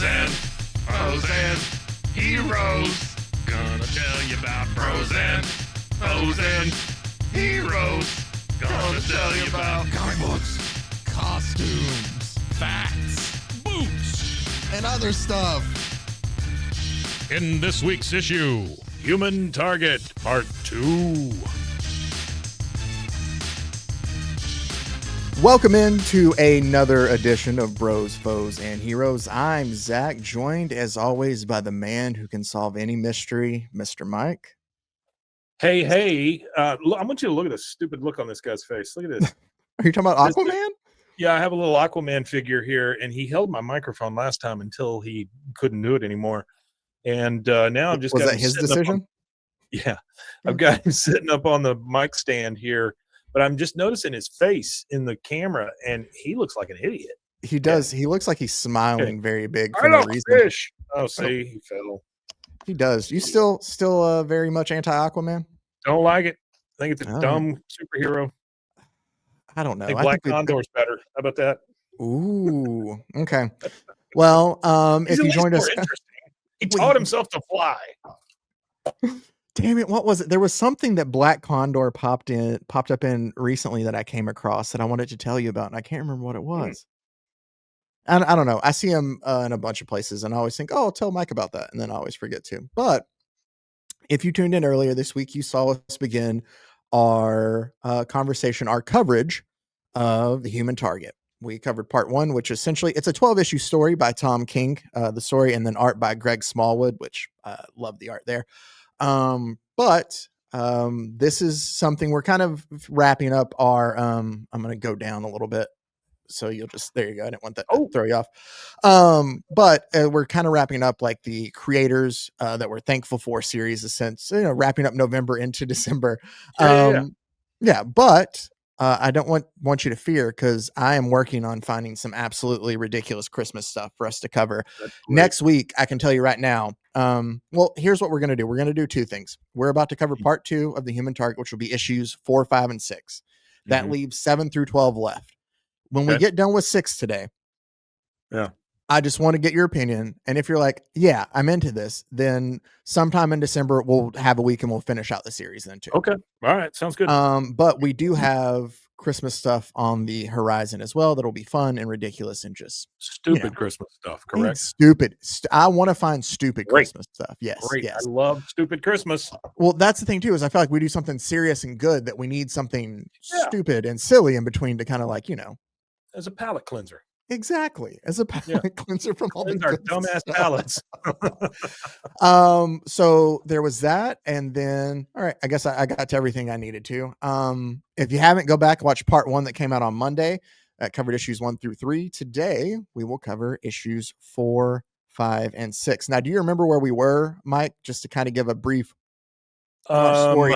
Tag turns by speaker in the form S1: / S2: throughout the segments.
S1: and heroes. Gonna tell you about pros and heroes. Gonna tell you about
S2: comic books, costumes,
S1: facts, boots,
S2: and other stuff.
S1: In this week's issue, Human Target Part 2.
S3: Welcome into another edition of Bros, Foes, and Heroes. I'm Zach, joined as always by the man who can solve any mystery, Mr. Mike.
S1: Hey, I want you to look at this stupid look on this guy's face. Look at this.
S3: Are you talking about Aquaman?
S1: Yeah, I have a little Aquaman figure here, and he held my microphone last time until he couldn't do it anymore. And now I've just
S3: Was
S1: got
S3: that his decision?
S1: I've got him sitting up on the mic stand here, but I'm just noticing his face in the camera, and he looks like an idiot.
S3: He does. Yeah. He looks like he's smiling very big for
S1: no
S3: reason.
S1: Fish. Oh, see, he fell.
S3: He does. You still very much anti-Aquaman?
S1: Don't like it. I think it's a dumb superhero.
S3: I don't know.
S1: I think Black Condor's better. How about that?
S3: Ooh, okay. Well, if you joined us,
S1: he taught himself to fly.
S3: Damn it! What was it? There was something that Black Condor popped up in recently that I came across that I wanted to tell you about, and I can't remember what it was. And I don't know. I see him in a bunch of places, and I always think, "Oh, I'll tell Mike about that," and then I always forget to. But if you tuned in earlier this week, you saw us begin our conversation, our coverage of The Human Target. We covered part 1, which essentially it's a 12-issue story by Tom King, the story, and then art by Greg Smallwood, which love the art there. But this is something we're kind of wrapping up our I'm going to go down a little bit. So you'll just, there you go. I didn't want that to throw you off. But we're kind of wrapping up like the creators that we're thankful for series, since, wrapping up November into December. Yeah. But I don't want you to fear, because I am working on finding some absolutely ridiculous Christmas stuff for us to cover next week. I can tell you right now. Well, here's what we're going to do. We're going to do 2 things. We're about to cover part 2 of The Human Target, which will be issues 4, 5, and 6. That leaves 7 through 12 left. When we get done with 6 today, I just want to get your opinion. And if you're like, yeah, I'm into this, then sometime in December, we'll have a week and we'll finish out the series then too.
S1: Okay. All right. Sounds good.
S3: But we do have Christmas stuff on the horizon as well. That'll be fun and ridiculous and just
S1: stupid Christmas stuff. Correct.
S3: Stupid. I want to find stupid Christmas stuff. Yes.
S1: Great.
S3: Yes.
S1: I love stupid Christmas.
S3: Well, that's the thing too, is I feel like we do something serious and good that we need something stupid and silly in between to kind of like,
S1: as a palate cleanser.
S3: Exactly. As a palate cleanser from all the
S1: our dumbass palates.
S3: So there was that. And then, all right, I guess I got to everything I needed to. If you haven't, go back, watch part 1 that came out on Monday. That covered issues 1 through 3. Today, we will cover issues 4, 5, and 6. Now, do you remember where we were, Mike? Just to kind of give a brief story.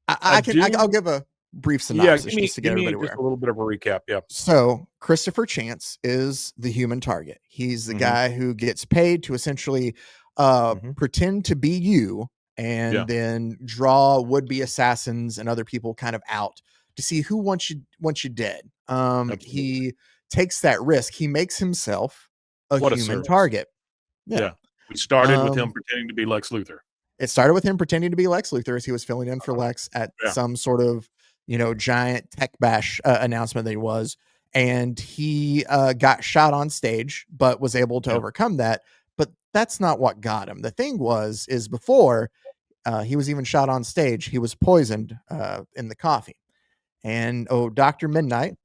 S3: I'll give a brief synopsis just to get everybody aware.
S1: Just a little bit of a recap. Yeah.
S3: So Christopher Chance is the Human Target. He's the guy who gets paid to essentially pretend to be you and then draw would-be assassins and other people kind of out to see who wants you dead. He takes that risk. He makes himself a human target. Yeah.
S1: We started with him pretending to be Lex Luthor.
S3: It started with him pretending to be Lex Luthor as he was filling in for Lex at some sort of giant tech bash announcement that he was, and he got shot on stage, but was able to overcome that. But that's not what got him. The thing is before he was even shot on stage, he was poisoned in the coffee. And Dr. Midnight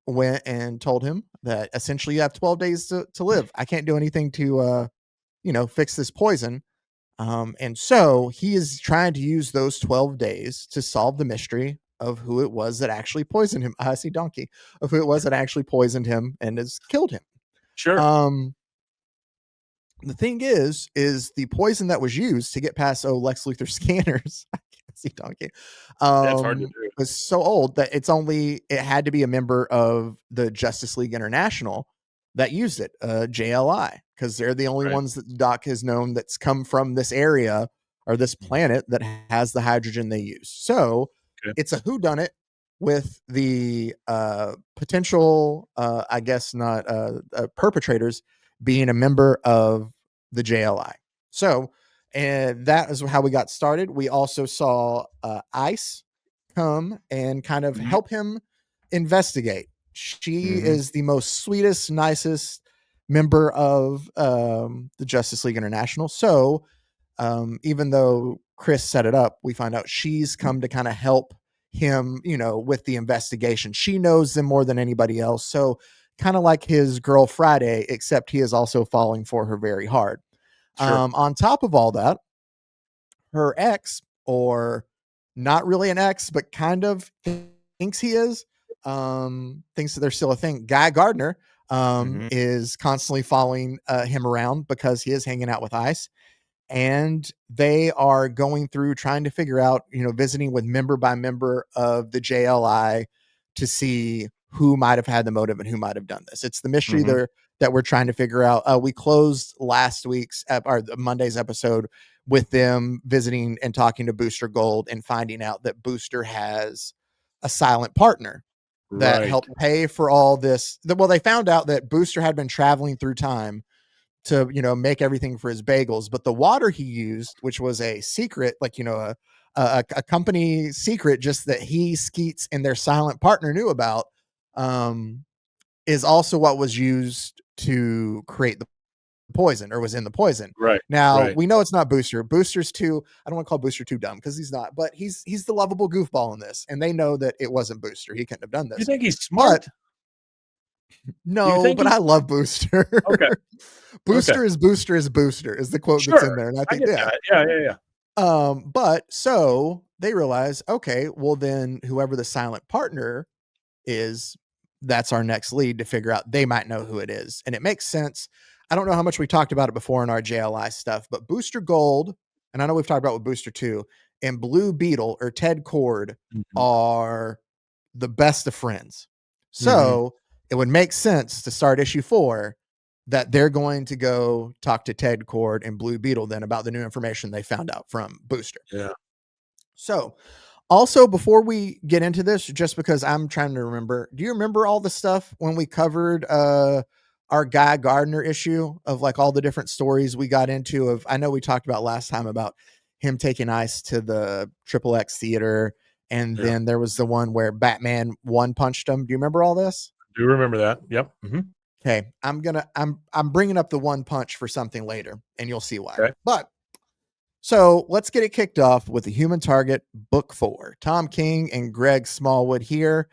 S3: went and told him that essentially you have 12 days to live. I can't do anything to, fix this poison. And so he is trying to use those 12 days to solve the mystery of who it was that actually poisoned him. I see Donkey of who it was that actually poisoned him and has killed him.
S1: Sure.
S3: The thing is the poison that was used to get past Lex Luthor scanners. I can't see Donkey.
S1: That's hard to do.
S3: Was so old that it had to be a member of the Justice League International that used it, JLI, because they're the only ones that Doc has known that's come from this area or this planet that has the hydrogen they use. So it's a whodunit with the potential, I guess not perpetrators being a member of the JLI. So, and that is how we got started. We also saw Ice come and kind of
S1: Mhm.
S3: help him investigate. She
S1: Mhm.
S3: is the most sweetest, nicest member of the Justice League International. So, even though Chris set it up, we find out she's come to kind of help him, with the investigation. She knows them more than anybody else. So, kind of like his girl Friday, except he is also falling for her very hard.
S1: Sure.
S3: On top of all that, her ex, or not really an ex, but kind of thinks he is, thinks that they're still a thing. Guy Gardner
S1: Mhm.
S3: is constantly following him around because he is hanging out with Ice, and they are going through trying to figure out, visiting with member by member of the JLI to see who might have had the motive and who might have done this. It's the mystery
S1: Mhm.
S3: there that we're trying to figure out. We closed last week's or Monday's episode with them visiting and talking to Booster Gold and finding out that Booster has a silent partner that
S1: Right.
S3: helped pay for all this. Well, they found out that Booster had been traveling through time to make everything for his bagels, but the water he used, which was a secret, like a company secret, just that he, Skeets, and their silent partner knew about, is also what was used to create the poison, or was in the poison.
S1: Right.
S3: Now
S1: Right.
S3: we know it's not Booster. Booster's too, I don't want to call Booster too dumb because he's not, but he's the lovable goofball in this, and they know that it wasn't Booster. He couldn't have done
S1: You
S3: this.
S1: think he's
S3: But
S1: smart? Do you
S3: no,
S1: think
S3: but
S1: he's
S3: I love Booster.
S1: okay? Okay.
S3: Booster is Booster is Booster is the quote that's in
S1: Sure.
S3: there. And I
S1: I
S3: think,
S1: get
S3: yeah.
S1: that. Yeah. Yeah. Yeah.
S3: But so they realize, okay, well then whoever the silent partner is, that's our next lead to figure out. They might know who it is. And it makes sense. I don't know how much we talked about it before in our JLI stuff, but Booster Gold, and I know we've talked about with Booster 2, and Blue Beetle, or Ted Cord,
S1: Mhm.
S3: are the best of friends.
S1: Mhm.
S3: So it would make sense to start issue 4 that they're going to go talk to Ted Cord and Blue Beetle then about the new information they found out from Booster.
S1: Yeah.
S3: So, also, before we get into this, just because I'm trying to remember, do you remember all the stuff when we covered our Guy Gardner issue of like all the different stories we got into? Of, I know we talked about last time about him taking Ice to the Triple X theater, and
S1: Yeah.
S3: then there was the one where Batman one punched him. Do you remember all this?
S1: Do you remember that? Yep. Mhm.
S3: Okay, I'm bringing up the one punch for something later, and you'll see why.
S1: Okay.
S3: But so let's get it kicked off with the Human Target Book 4. Tom King and Greg Smallwood here,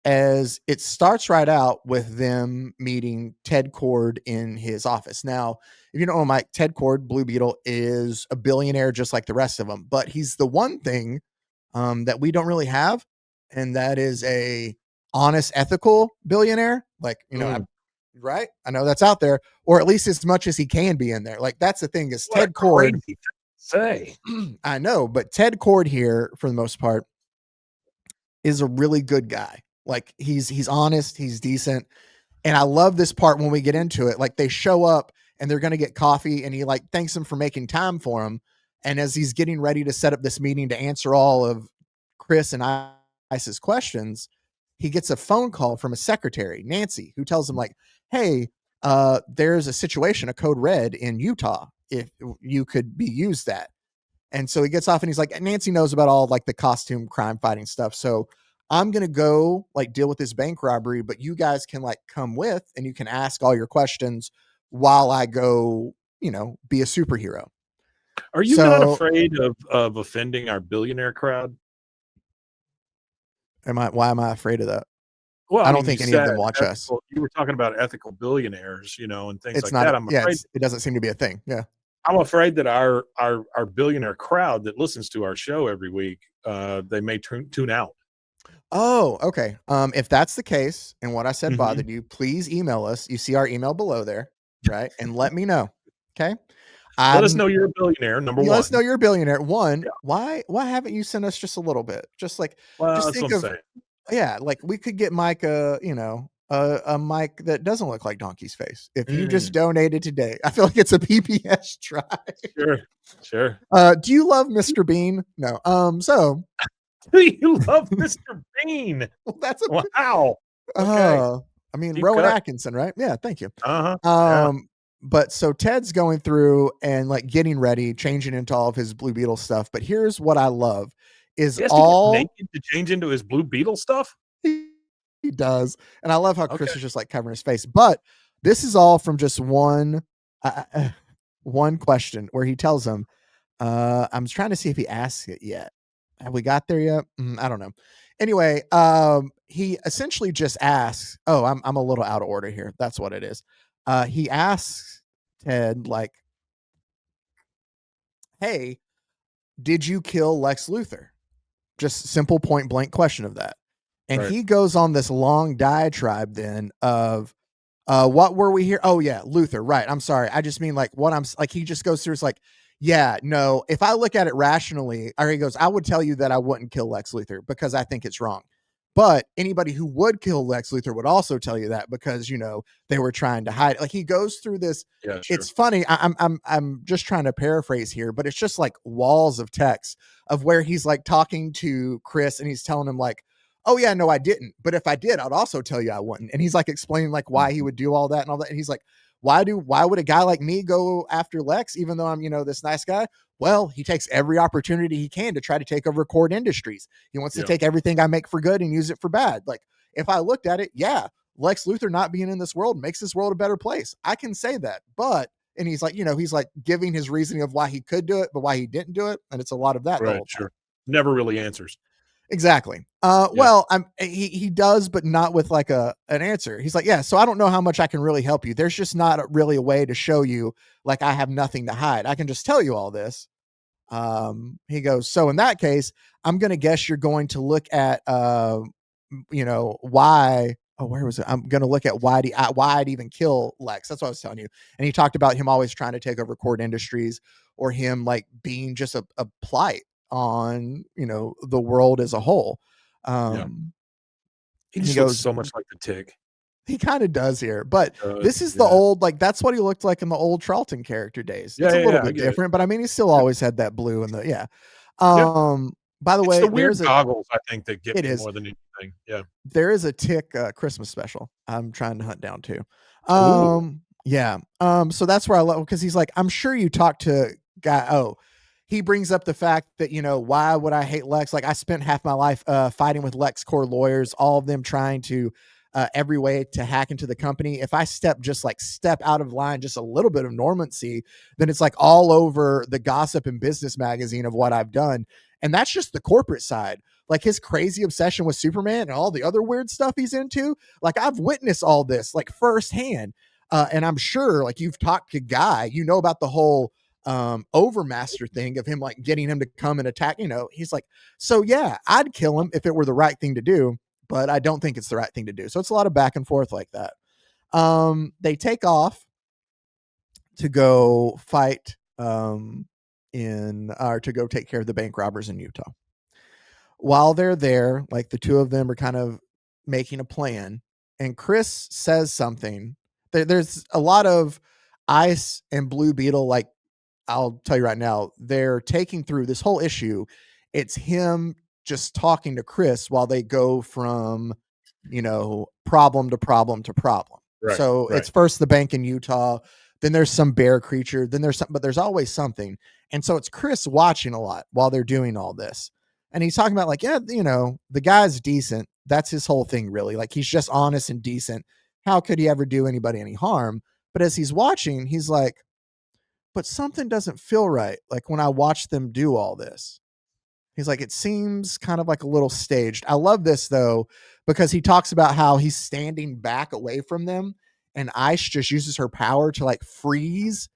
S3: as it starts right out with them meeting Ted Cord in his office. Now, if you don't know Mike, Ted Cord, Blue Beetle, is a billionaire just like the rest of them, but he's the one thing that we don't really have, and that is a honest, ethical billionaire. Like,
S1: Mm.
S3: right? I know that's out there, or at least as much as he can be in there. Like, that's the thing is
S1: What a
S3: Ted Cord.
S1: crazy thing to say.
S3: I know, but Ted Cord here, for the most part, is a really good guy. Like, he's honest, he's decent, and I love this part when we get into it. Like, they show up and they're gonna get coffee, and he like thanks him for making time for him. And as he's getting ready to set up this meeting to answer all of Chris and Ice's questions, he gets a phone call from a secretary, Nancy, who tells him like, "Hey, there's a situation, a code red in Utah. If you could be used that." And so he gets off and he's like, Nancy knows about all like the costume crime fighting stuff. So I'm going to go like deal with this bank robbery, but you guys can like come with and you can ask all your questions while I go, be a superhero.
S1: Are you not
S3: So
S1: afraid of offending our billionaire crowd?
S3: why am I afraid of that?
S1: Well, I
S3: I don't
S1: mean, you
S3: think any of
S1: said
S3: them watch us.
S1: ethical you were talking about ethical billionaires, and things
S3: It's
S1: like
S3: not,
S1: that. I'm
S3: yeah,
S1: afraid
S3: it doesn't seem to be a thing. Yeah.
S1: I'm afraid that our billionaire crowd that listens to our show every week, they may tune out.
S3: Oh, okay. If that's the case and what I said
S1: Mhm.
S3: bothered you, please email us. You see our email below there, right? And let me know. Okay.
S1: Let us
S3: I'm
S1: know you're a billionaire, number
S3: You let us know
S1: 1.
S3: you're a billionaire. One,
S1: Yeah.
S3: why haven't you sent us just a little bit?
S1: Well,
S3: Just
S1: that's what
S3: think
S1: I'm
S3: of,
S1: saying.
S3: yeah, like we could get Mike a mic that doesn't look like Donkey's face. If you just
S1: Mm,
S3: donated today, I feel like it's a PPS try.
S1: sure, sure.
S3: Do you love Mr. Bean? No. So
S1: You love Mr. Bean.
S3: that's a
S1: Wow. Okay.
S3: uh I mean
S1: Deep
S3: Rowan
S1: cut.
S3: Atkinson, right? Yeah, thank you.
S1: Uh-huh. Yeah.
S3: Um but so Ted's going through and like getting ready, changing into all of his Blue Beetle stuff. But here's what I love is
S1: He has to get
S3: all
S1: naked to change into his Blue Beetle stuff?
S3: he does. And I love how Chris
S1: Okay.
S3: is just like covering his face. But this is all from just one one question where he tells him, I'm trying to see if he asks it yet. Have we got there yet? I don't know. Anyway, he essentially just asks, oh, I'm a little out of order here. That's what it is. He asks Ted, like, hey, did you kill Lex Luthor? Just simple point blank question of that. And
S1: Right.
S3: he goes on this long diatribe then of what were we here? Oh yeah, Luther. Right. I'm sorry. I just mean like what I'm like. He just goes through. It's like, yeah, no. If I look at it rationally, or he goes, I would tell you that I wouldn't kill Lex Luthor because I think it's wrong. But anybody who would kill Lex Luthor would also tell you that because they were trying to hide it. Like he goes through this.
S1: Yeah, sure.
S3: It's funny. I'm just trying to paraphrase here, but it's just like walls of text of where he's like talking to Chris and he's telling him like, oh yeah, no, I didn't. But if I did, I'd also tell you I wouldn't. And he's like explaining like why he would do all that and all that. And he's like, why would a guy like me go after Lex, even though I'm, this nice guy? Well, he takes every opportunity he can to try to take over Cord Industries. He wants to take everything I make for good and use it for bad. Like if I looked at it, yeah, Lex Luthor not being in this world makes this world a better place. I can say that. But, and he's like, he's like giving his reasoning of why he could do it, but why he didn't do it. And it's a lot of that.
S1: Right, sure. Never really answers.
S3: Exactly. Well, he does, but not with like an answer. He's like, yeah, so I don't know how much I can really help you. There's just not really a way to show you like I have nothing to hide. I can just tell you all this. He goes, so in that case, I'm going to guess you're going to look at, why, oh, where was it? I'm going to look at why I'd even kill Lex. That's what I was telling you. And he talked about him always trying to take over Cord Industries or him like being just a plight on the world as a whole.
S1: He just looks so much like the Tick.
S3: He kind of does here, but this is the old, like that's what he looked like in the old Charlton character days. It's a little bit different, but I mean, he still always had that blue and the by the way,
S1: it's the weird goggles I think that get me more than anything. Yeah,
S3: there is a Tick Christmas special I'm trying to hunt down too. So that's where I love, because he's like, I'm sure you talked to guy. He brings up the fact that, why would I hate Lex? Like I spent half my life fighting with LexCorp lawyers, all of them trying to every way to hack into the company. If I step out of line, just a little bit of normancy, then it's like all over the gossip and business magazine of what I've done. And that's just the corporate side. Like his crazy obsession with Superman and all the other weird stuff he's into. Like I've witnessed all this like firsthand. And I'm sure like you've talked to Guy, about the whole Overmaster thing of him like getting him to come and attack. He's like, so yeah, I'd kill him if it were the right thing to do, but I don't think it's the right thing to do. So it's a lot of back and forth like that. They take off to go fight to go take care of the bank robbers in Utah. While they're there, like the two of them are kind of making a plan, and Chris says something. There's a lot of Ice and Blue Beetle, like I'll tell you right now, they're taking through this whole issue. It's him just talking to Chris while they go from, problem to problem to problem. Right, it's first the bank in Utah, then there's some bear creature, then there's something, but there's always something. And so it's Chris watching a lot while they're doing all this. And he's talking about like, the guy's decent. That's his whole thing, really. Like he's just honest and decent. How could he ever do anybody any harm? But as he's watching, he's like, but something doesn't feel right. Like when I watch them do all this, he's like, it seems kind of like a little staged. I love this though, because he talks about how he's standing back away from them and Ice just uses her power to like freeze.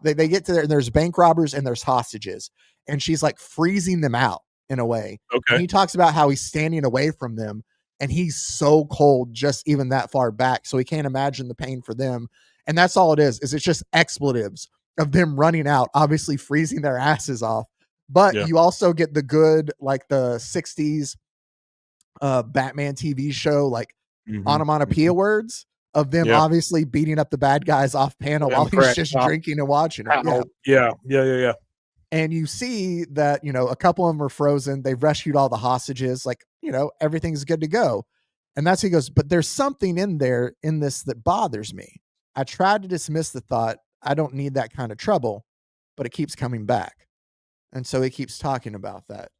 S3: They get to there and there's bank robbers and there's hostages and she's like freezing them out in a way.
S1: Okay.
S3: And he talks about how he's standing away from them and he's so cold just even that far back. So he can't imagine the pain for them. And that's all it is it's just expletives of them running out, obviously freezing their asses off. But you also get the good, like the 60s Batman TV show, like onomatopoeia words of them obviously beating up the bad guys off panel while he's just drinking and watching it.
S1: Yeah.
S3: And you see that, a couple of them are frozen. They've rescued all the hostages. Like, everything's good to go. And that's, he goes, but there's something in this that bothers me. I tried to dismiss the thought don't need that kind of trouble, but it keeps coming back. And so he keeps talking about that.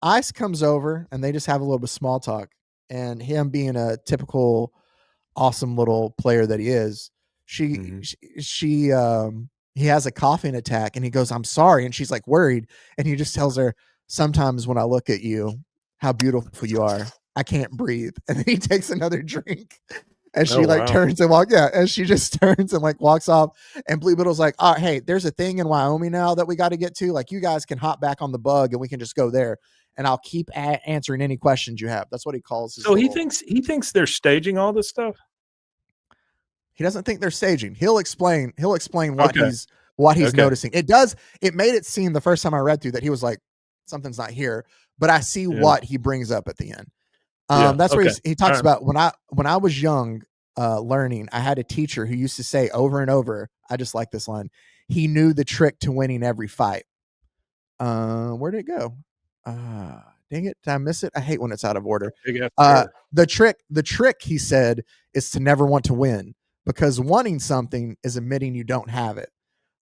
S3: Ice comes over and they just have a little bit of small talk. And him being a typical awesome little player that he is, he has a coughing attack and he goes, "I'm sorry." And she's like worried. And he just tells her, "Sometimes when I look at you, how beautiful you are, I can't breathe." And then he takes another drink. And she like turns and and she just turns and like walks off. And Blue Beetle's like, "Oh, hey, there's a thing in Wyoming now that we got to get to. Like, you guys can hop back on the bug and we can just go there. And I'll keep answering any questions you have." That's what he calls his.
S1: So he thinks they're staging all this stuff.
S3: He doesn't think they're staging. He'll explain what he's noticing. It made it seem the first time I read through that he was like, something's not here, but I see what he brings up at the end. That's where he talks about when I was young, learning, I had a teacher who used to say over and over, I just like this line, he knew the trick to winning every fight. Where'd it go? Dang it, did I miss it? I hate when it's out of order. The trick, he said, is to never want to win, because wanting something is admitting you don't have it.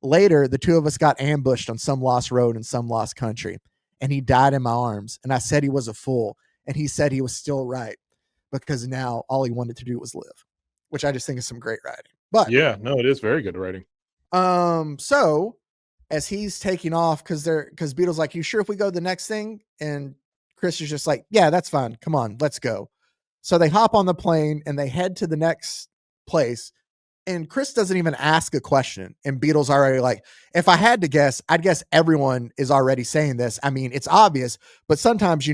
S3: Later, the two of us got ambushed on some lost road in some lost country, and he died in my arms, and I said he was a fool, and he said he was still right, because now all he wanted to do was live, which I just think is some great writing. But
S1: yeah, no, it is very good writing.
S3: So as he's taking off, because Beetle's like, "You sure if we go to the next thing?" And Chris is just like, "Yeah, that's fine. Come on, let's go." So they hop on the plane and they head to the next place. And Chris doesn't even ask a question. And Beetle's already like, if I had to guess, I'd guess everyone is already saying this. I mean, it's obvious, but sometimes,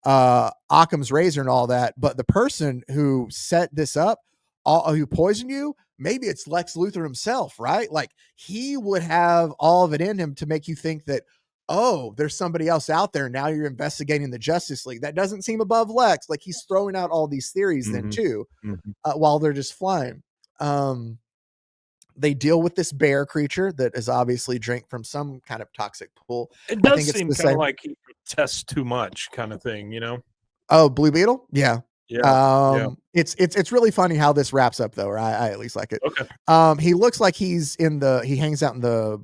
S3: Occam's razor and all that. But the person who set this up, who poisoned you, maybe it's Lex Luthor himself, right? Like, he would have all of it in him to make you think that, oh, there's somebody else out there. Now you're investigating the Justice League. That doesn't seem above Lex. Like, he's throwing out all these theories then too, while they're just flying. They deal with this bear creature that is obviously drank from some kind of toxic pool.
S1: It does seem kind of like he tests too much kind of thing,
S3: Oh, Blue Beetle? Yeah.
S1: Yeah.
S3: It's really funny how this wraps up though, or I at least like it.
S1: Okay.
S3: He looks like he hangs out in the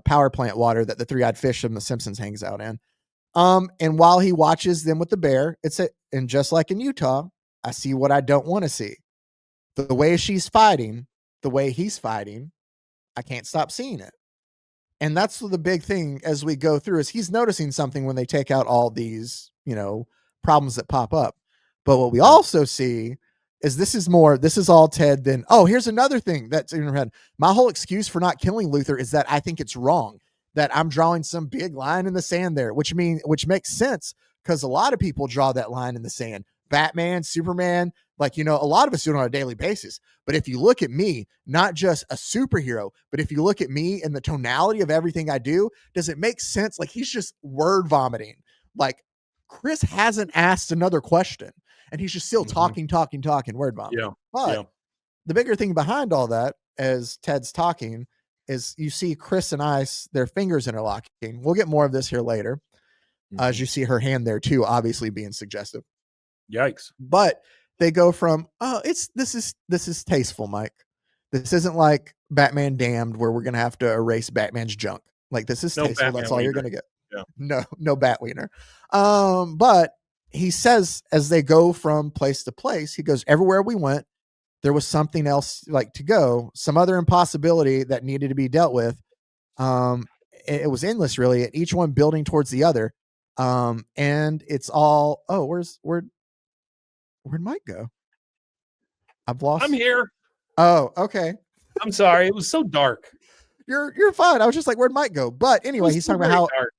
S3: power plant water that the three-eyed fish from the Simpsons hangs out in. And while he watches them with the bear, and just like in Utah, I see what I don't want to see. The way she's fighting, the way he's fighting, I can't stop seeing it. And that's the big thing as we go through, is he's noticing something when they take out all these, problems that pop up. But what we also see is this is all Ted then. Oh, here's another thing that's in her head. My whole excuse for not killing Luthor is that I think it's wrong, that I'm drawing some big line in the sand there, which makes sense, because a lot of people draw that line in the sand. Batman, Superman, a lot of us do it on a daily basis. But if you look at me, not just a superhero, but if you look at me and the tonality of everything I do, does it make sense? Like, he's just word vomiting. Like, Chris hasn't asked another question and he's just still talking, word vomit.
S1: Yeah.
S3: But the bigger thing behind all that, as Ted's talking, is you see Chris and Ice, their fingers interlocking. We'll get more of this here later. As you see her hand there too, obviously being suggestive.
S1: Yikes.
S3: But they go from, this is tasteful, Mike. This isn't like Batman Damned, where we're gonna have to erase Batman's junk. Like, this is tasteful. That's all you're gonna get.
S1: Yeah.
S3: No bat wiener. But he says, as they go from place to place, he goes, everywhere we went, there was something else to go, some other impossibility that needed to be dealt with. It was endless, really, at each one building towards the other. And it's all, where'd Mike go? I've lost.
S1: I'm here.
S3: Oh, okay.
S1: I'm sorry. It was so dark.
S3: You're fine. I was just like, where'd Mike go? But anyway, he's talking about how
S1: dark.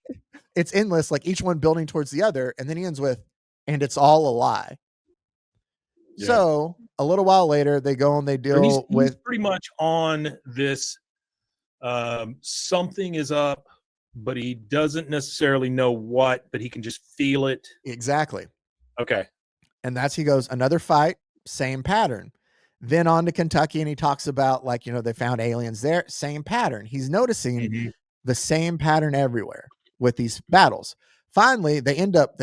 S3: It's endless, like each one building towards the other. And then he ends with, and it's all a lie. Yeah. So a little while later, they go and they deal with.
S1: He's pretty much on this. Something is up, but he doesn't necessarily know what, but he can just feel it.
S3: Exactly.
S1: Okay.
S3: And he goes, another fight, same pattern. Then on to Kentucky, and he talks about, they found aliens there, same pattern. He's noticing the same pattern everywhere with these battles. Finally, they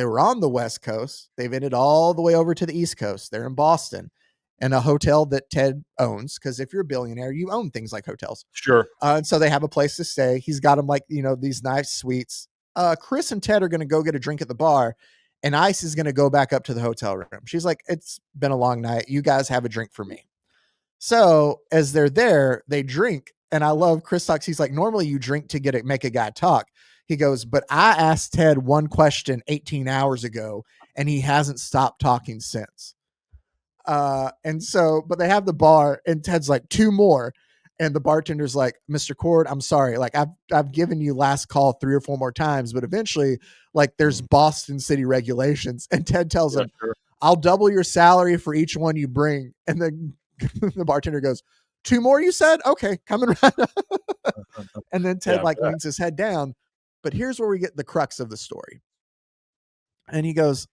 S3: were on the West Coast. They've ended all the way over to the East Coast. They're in Boston. and a hotel that Ted owns. Because if you're a billionaire, you own things like hotels.
S1: Sure.
S3: And so they have a place to stay. He's got them like, these nice suites. Chris and Ted are going to go get a drink at the bar, and Ice is going to go back up to the hotel room. She's like, it's been a long night. You guys have a drink for me. So as they're there, they drink. And I love Chris talks. He's like, normally you drink to make a guy talk. He goes, but I asked Ted one question 18 hours ago, and he hasn't stopped talking since. But they have the bar, and Ted's like, 2 more. And the bartender's like, Mr. Cord, I'm sorry. Like, I've given you last call 3 or 4 more times, but eventually, like, there's Boston City regulations. And Ted tells him,
S1: sure.
S3: I'll double your salary for each one you bring. And then the bartender goes, 2 more, you said? Okay, coming right up. And then Ted leans his head down. But here's where we get the crux of the story. And he goes,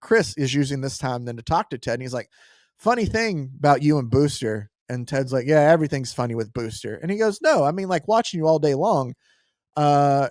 S3: Chris is using this time then to talk to Ted. And he's like, funny thing about you and Booster. And Ted's like, yeah, everything's funny with Booster. And he goes, no, I mean, like watching you all day long.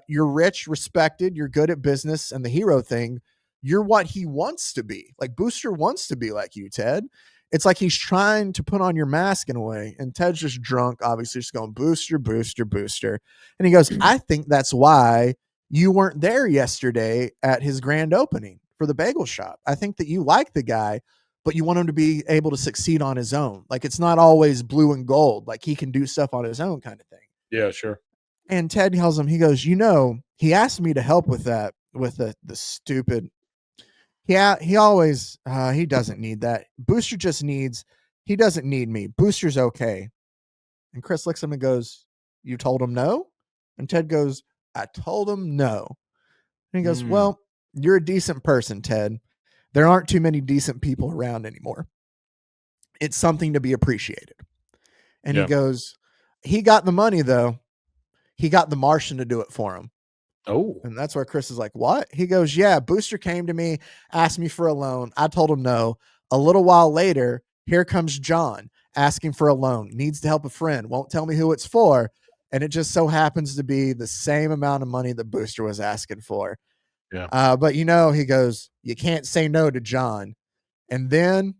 S3: You're rich, respected, you're good at business and the hero thing. You're what he wants to be. Like Booster wants to be like you, Ted. It's like he's trying to put on your mask in a way. And Ted's just drunk, obviously just going Booster, Booster, Booster. And he goes, I think that's why you weren't there yesterday at his grand opening for the bagel shop. I think that you like the guy, but you want him to be able to succeed on his own. Like it's not always blue and gold. Like he can do stuff on his own kind of thing.
S1: Yeah, sure.
S3: And Ted tells him, he goes, he asked me to help with that, with the stupid. Yeah, he always, he doesn't need that. Booster he doesn't need me. Booster's okay. And Chris looks at him and goes, you told him no? And Ted goes, I told him no. And he goes, well, you're a decent person, Ted. There aren't too many decent people around anymore. It's something to be appreciated. And he goes, he got the money though. He got the Martian to do it for him.
S1: Oh.
S3: And that's where Chris is like, what? He goes, yeah, Booster came to me, asked me for a loan. I told him no. A little while later, here comes John asking for a loan, needs to help a friend, won't tell me who it's for. And it just so happens to be the same amount of money that Booster was asking for.
S1: Yeah.
S3: But he goes, you can't say no to John. And then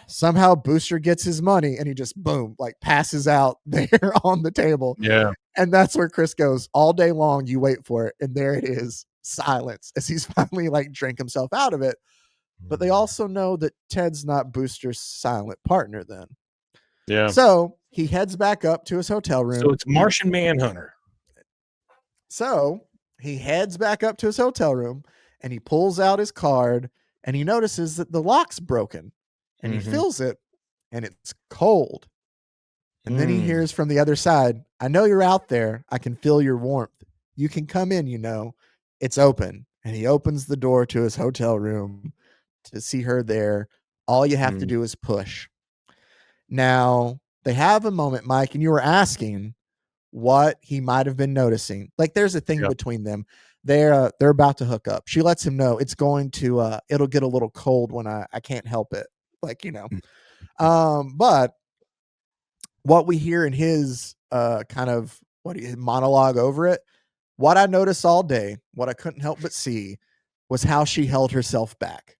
S3: somehow Booster gets his money and he just boom, like passes out there on the table.
S1: Yeah.
S3: And that's where Chris goes, all day long, you wait for it. And there it is, silence, as he's finally like drank himself out of it. But they also know that Ted's not Booster's silent partner then.
S1: Yeah.
S3: So he heads back up to his hotel room.
S1: So it's Martian Manhunter.
S3: So he heads back up to his hotel room and he pulls out his card and he notices that the lock's broken and he feels it and it's cold. And then he hears from the other side, I know you're out there. I can feel your warmth. You can come in, it's open. And he opens the door to his hotel room to see her there. All you have to do is push. Now, they have a moment, Mike, and you were asking what he might have been noticing. Like there's a thing between them. They're about to hook up. She lets him know it's going to, it'll get a little cold when I can't help it. Like, but what we hear in his kind of monologue over it, what I noticed all day, what I couldn't help but see was how she held herself back.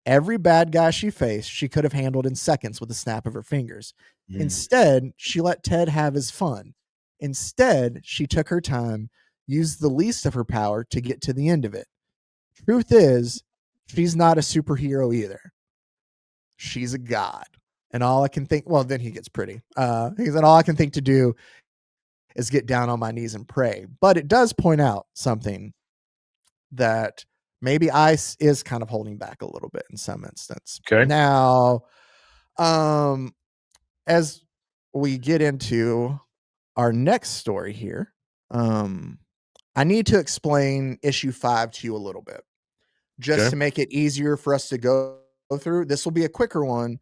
S3: Every bad guy she faced, she could have handled in seconds with a snap of her fingers. Instead, she let Ted have his fun. Instead, she took her time, used the least of her power to get to the end of it. Truth is, she's not a superhero either. She's a god. And all I can think, well, then he gets pretty. He said, all I can think to do is get down on my knees and pray. But it does point out something that maybe Ice is kind of holding back a little bit in some instance.
S1: Okay.
S3: Now, as we get into our next story here, I need to explain issue 5 to you a little bit, just to make it easier for us to go through. This will be a quicker one,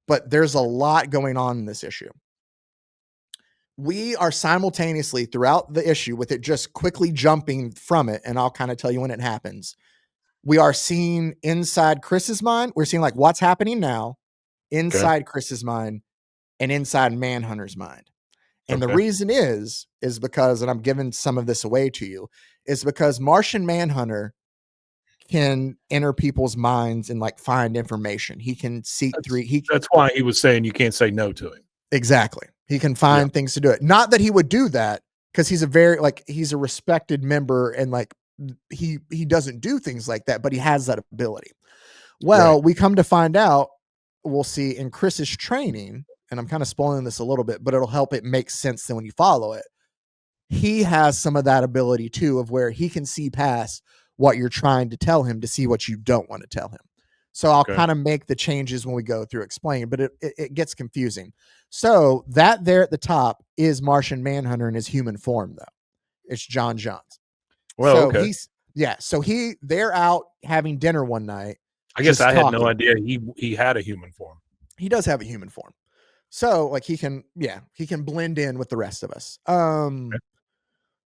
S3: but there's a lot going on in this issue. We are simultaneously throughout the issue with it just quickly jumping from it, and I'll kind of tell you when it happens. We are seeing inside Chris's mind. We're seeing like what's happening now inside Chris's mind and inside Manhunter's mind. And the reason is because, and I'm giving some of this away to you, is because Martian Manhunter can enter people's minds and like find information. He can seek through.
S1: That's why he was saying you can't say no to him.
S3: Exactly. He can find things to do it. Not that he would do that, because he's a respected member, and like he doesn't do things like that, but he has that ability. Well, we come to find out, we'll see in Chris's training, and I'm kind of spoiling this a little bit, but it'll help it make sense then when you follow it. He has some of that ability too, of where he can see past what you're trying to tell him to see what you don't want to tell him. So I'll kind of make the changes when we go through explain, but it gets confusing. So that there at the top is Martian Manhunter in his human form, though. It's John Johns.
S1: Well,
S3: so so they're out having dinner one night.
S1: I guess I had no idea he had a human form.
S3: He does have a human form. So like he can blend in with the rest of us.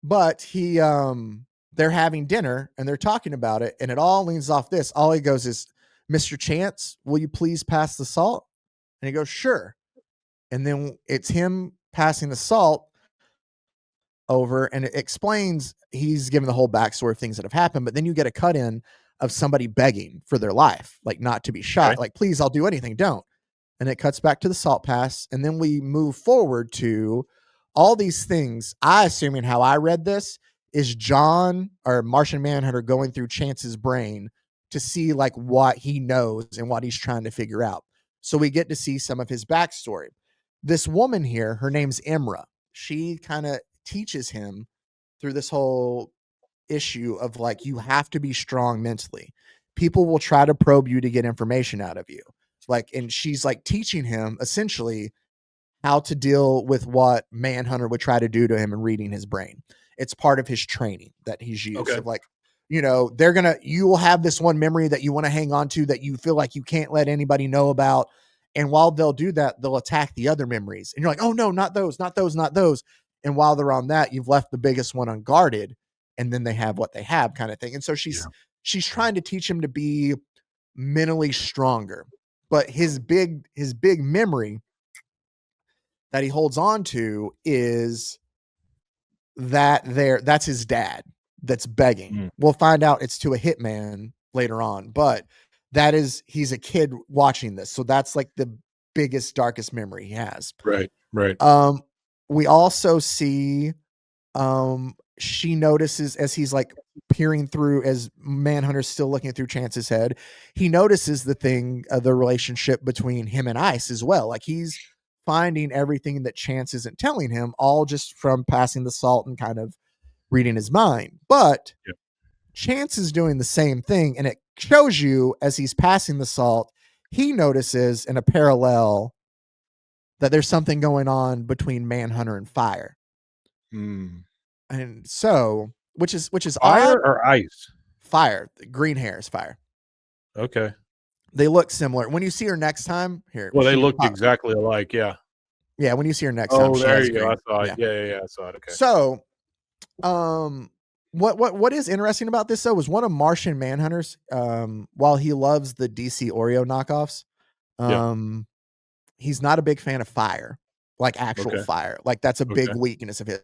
S3: But they're having dinner and they're talking about it, and it all leans off this. All he goes is, "Mr. Chance, will you please pass the salt?" And he goes, "Sure." And then it's him passing the salt over, and it explains, he's given the whole backstory of things that have happened, but then you get a cut in of somebody begging for their life, like not to be shot, like, "Please, I'll do anything, don't." And it cuts back to the salt pass, and then we move forward to all these things. I assuming how I read this is John or Martian Manhunter going through Chance's brain to see like what he knows and what he's trying to figure out. So we get to see some of his backstory. This woman here, her name's Imra. She kind of teaches him through this whole issue of like, you have to be strong mentally. People will try to probe you to get information out of you. Like, and she's like teaching him essentially how to deal with what Manhunter would try to do to him and reading his brain. It's part of his training that he's used. Of like, you will have this one memory that you want to hang on to that you feel like you can't let anybody know about. And while they'll do that, they'll attack the other memories. And you're like, "Oh no, not those, not those, not those." And while they're on that, you've left the biggest one unguarded, and then they have what they have, kind of thing. And so she's trying to teach him to be mentally stronger. But his big memory that he holds on to is that's his dad that's begging. We'll find out it's to a hitman later on, but he's a kid watching this. So that's like the biggest, darkest memory he has.
S1: Right.
S3: We also see, she notices as he's like peering through, as Manhunter's still looking through Chance's head, he notices the relationship between him and Ice as well. Like he's finding everything that Chance isn't telling him, all just from passing the salt and kind of reading his mind. But Chance is doing the same thing, and it shows you as he's passing the salt, he notices in a parallel that there's something going on between Manhunter and Fire. And so, which is
S1: Fire
S3: odd.
S1: or Ice?
S3: Fire. The green hair is Fire.
S1: Okay.
S3: They look similar. When you see her next time, here.
S1: Well, they look exactly alike. Yeah.
S3: Yeah. When you see her next time, she
S1: there
S3: has
S1: you go.
S3: green.
S1: I saw it. Yeah. I saw it. Okay.
S3: So, what is interesting about this though was one of Martian Manhunter's, while he loves the DC Oreo knockoffs, he's not a big fan of Fire, like actual fire. Like that's a big weakness of his.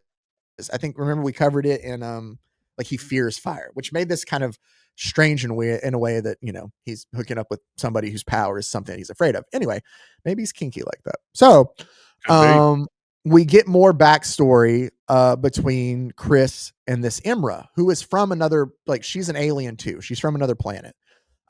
S3: I think, remember we covered it in like he fears fire, which made this kind of strange in a way that, he's hooking up with somebody whose power is something he's afraid of. Anyway, maybe he's kinky like that. So we get more backstory between Chris and this Imra, who is from another, like she's an alien too. She's from another planet.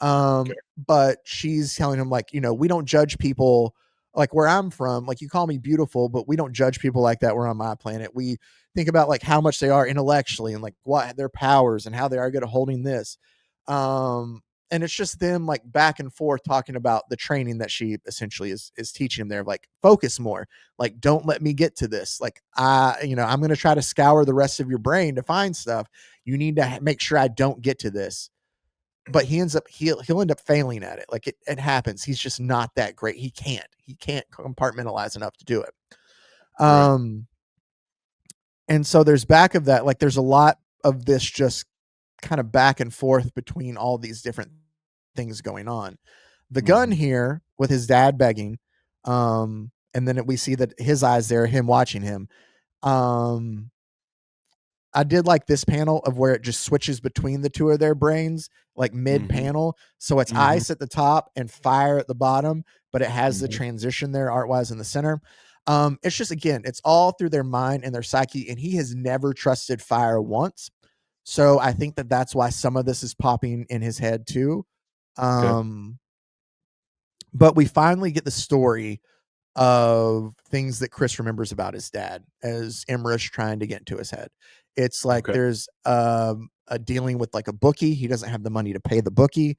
S3: But she's telling him like, we don't judge people like where I'm from. Like you call me beautiful, but we don't judge people like that. We're on my planet. We think about like how much they are intellectually and like what their powers and how they are good at holding this. And it's just them like back and forth talking about the training that she essentially is teaching them there. Like focus more, like, don't let me get to this. Like I'm going to try to scour the rest of your brain to find stuff. You need to make sure I don't get to this. But he'll end up failing at it. Like it happens. He's just not that great. He can't compartmentalize enough to do it. And so there's back of that, like there's a lot of this just kind of back and forth between all these different things going on. The gun here with his dad begging, and then we see that his eyes there, him watching him. I did like this panel of where it just switches between the two of their brains, like mid panel. So it's
S1: Mhm.
S3: ice at the top and fire at the bottom, but it has the
S1: Mhm.
S3: transition there art wise in the center. It's just, again, it's all through their mind and their psyche, and he has never trusted fire once. So I think that that's why some of this is popping in his head too.
S1: Okay.
S3: But we finally get the story of things that Chris remembers about his dad as Imra's trying to get into his head. It's like
S1: Okay.
S3: there's a dealing with like a bookie. He doesn't have the money to pay the bookie.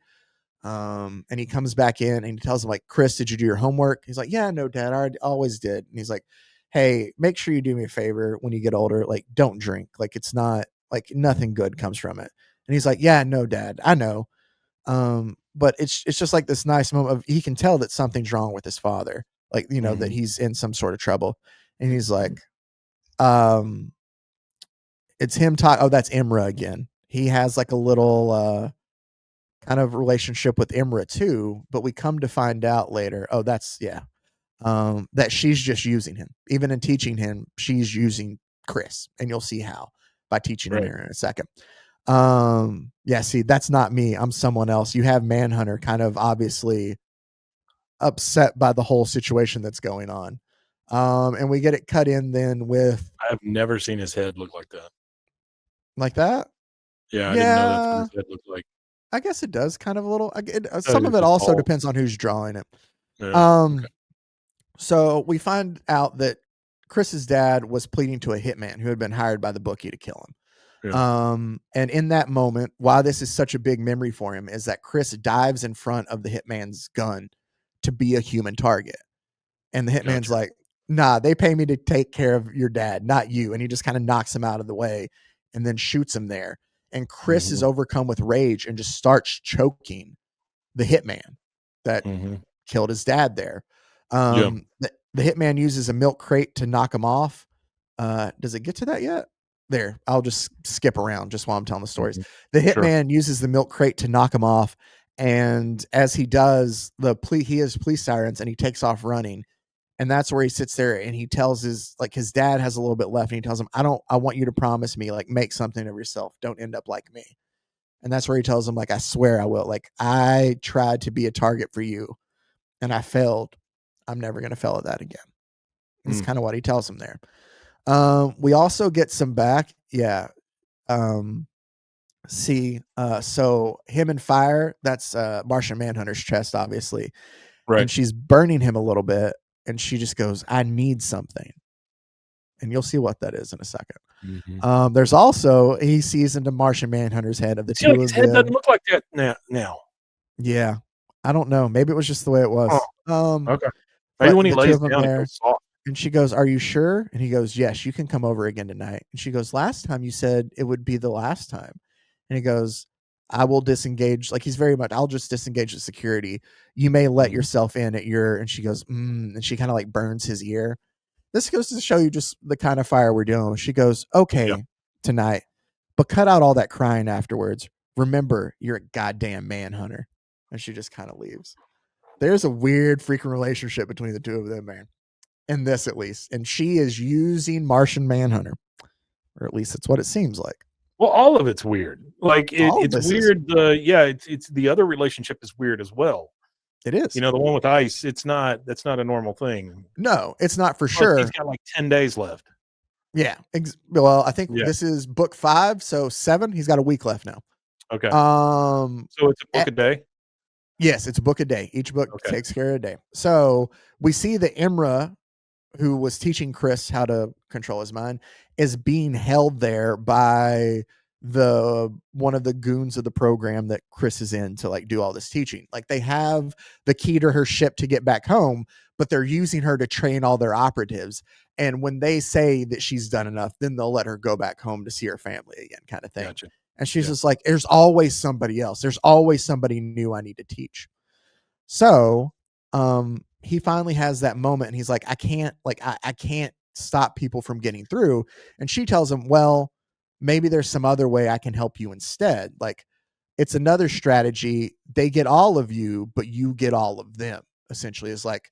S3: And he comes back in and he tells him, like, Chris, did you do your homework? He's like, yeah, no, dad, I always did. And he's like, hey, make sure you do me a favor when you get older. Like, don't drink. Like, it's not like nothing good comes from it. And he's like, yeah, no, dad, I know. But it's just like this nice moment of he can tell that something's wrong with his father, like, you know, that
S1: Mhm.
S3: he's in some sort of trouble. And he's like, um, it's him talk. Oh, that's Imra again. He has like a little kind of relationship with Imra too, but we come to find out later. Oh, that's yeah. That she's just using him. Even in teaching him, she's using Chris, and you'll see how by teaching him
S1: Right.
S3: here in a second. Yeah, see, that's not me. I'm someone else. You have Manhunter kind of obviously upset by the whole situation that's going on. And we get it cut in then with
S1: I have never seen his head look like that.
S3: like that.
S1: Yeah, I didn't know that's what
S3: Yeah,
S1: his head looked like.
S3: I guess it does kind of a little. Some of
S1: It's
S3: it
S1: just
S3: also
S1: bald.
S3: depends on who's drawing it.
S1: Yeah. Okay.
S3: Um, so we find out that Chris's dad was pleading to a hitman who had been hired by the bookie to kill him.
S1: Yeah.
S3: And in that moment, why this is such a big memory for him is that Chris dives in front of the hitman's gun to be a human target. And the hitman's
S1: Gotcha.
S3: like, nah, they pay me to take care of your dad, not you. And he just kind of knocks him out of the way and then shoots him there. And Chris is
S1: Mhm.
S3: overcome with rage and just starts choking the hitman that
S1: Mhm.
S3: killed his dad there.
S1: Yeah.
S3: The hitman uses a milk crate to knock him off. Does it get to that yet? There, I'll just skip around just while I'm telling the stories.
S1: Mhm.
S3: The
S1: Sure.
S3: hitman uses the milk crate to knock him off, and as he does, he has police sirens, and he takes off running. And that's where he sits there and he tells his dad has a little bit left, and he tells him, I want you to promise me, like, make something of yourself. Don't end up like me. And that's where he tells him, like, I swear I will. Like, I tried to be a target for you and I failed. I'm never going to fail at that again. That's
S1: Mm.
S3: kind of what he tells him there. We also get some back. Yeah. Um, so him and fire, that's Martian Manhunter's chest, obviously.
S1: Right.
S3: And she's burning him a little bit. And she just goes, I need something. And you'll see what that is in a second.
S1: Mhm.
S3: There's also, he sees into Martian Manhunter's head of the
S1: See, like,
S3: two
S1: his
S3: of
S1: head doesn't
S3: them.
S1: look like that now.
S3: Yeah. I don't know. Maybe it was just the way it
S1: Huh.
S3: was.
S1: Okay. Maybe
S3: But
S1: when he
S3: the two
S1: lays
S3: of them
S1: down, it
S3: there.
S1: goes soft.
S3: And she goes, "Are you sure?" And he goes, "Yes, you can come over again tonight." And she goes, "Last time you said it would be the last time." And he goes, "I will disengage." Like, he's very much, "I'll just disengage the security. You may let
S1: Mhm.
S3: yourself in at your," and she goes, and she kind of like burns his ear. This goes to show you just the kind of fire we're dealing with. She goes,
S1: Yeah.
S3: "Okay, tonight, but cut out all that crying afterwards. Remember, you're a goddamn manhunter." And she just kind of leaves. There's a weird freaking relationship between the two of them, man, in this at least. And she is using Martian Manhunter, or at least that's what it seems like.
S1: Well, all of it's weird. Like,
S3: All of
S1: it's
S3: this is.
S1: weird, yeah, it's the other relationship is weird as well.
S3: It is.
S1: You know, the one with Ice, that's not a normal thing.
S3: No, it's not for
S1: Plus, he's
S3: sure.
S1: got, like, 10 days left.
S3: Yeah. Well, I think
S1: Yeah.
S3: this is book 5, so 7. He's got a week left now.
S1: Okay.
S3: Um,
S1: So it's a book
S3: a-
S1: a day?
S3: yes, it's a book a day. Each book
S1: Okay.
S3: takes care of a day. So we see that Imra, who was teaching Chris how to control his mind, is being held there by the one of the goons of the program that Chris is in to like do all this teaching. Like, they have the key to her ship to get back home, but they're using her to train all their operatives. And when they say that she's done enough, then they'll let her go back home to see her family again, kind of thing.
S1: Gotcha.
S3: And she's
S1: Yeah.
S3: just like, there's always somebody else. There's always somebody new I need to teach. So, he finally has that moment and he's like, I can't stop people from getting through. And she tells him, well, maybe there's some other way I can help you instead. Like, it's another strategy. They get all of you, but you get all of them, essentially. Is like,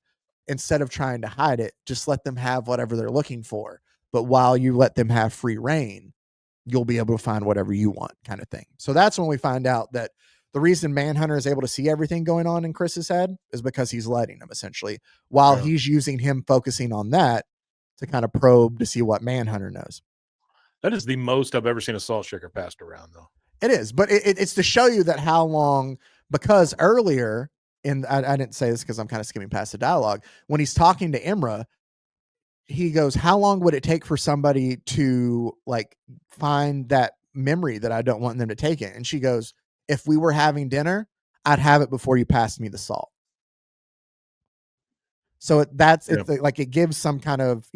S3: instead of trying to hide it, just let them have whatever they're looking for. But while you let them have free reign, you'll be able to find whatever you want, kind of thing. So that's when we find out that the reason Manhunter is able to see everything going on in Chris's head is because he's letting him, essentially, while he's using him focusing on that to kind of probe to see what Manhunter knows.
S1: That is the most I've ever seen a salt shaker passed around, though.
S3: It is, but it's to show you that how long, because earlier I didn't say this because I'm kind of skimming past the dialogue, when he's talking to Imra, he goes, how long would it take for somebody to like find that memory that I don't want them to take it? And she goes, if we were having dinner, I'd have it before you passed me the salt. So it's like it gives some kind of,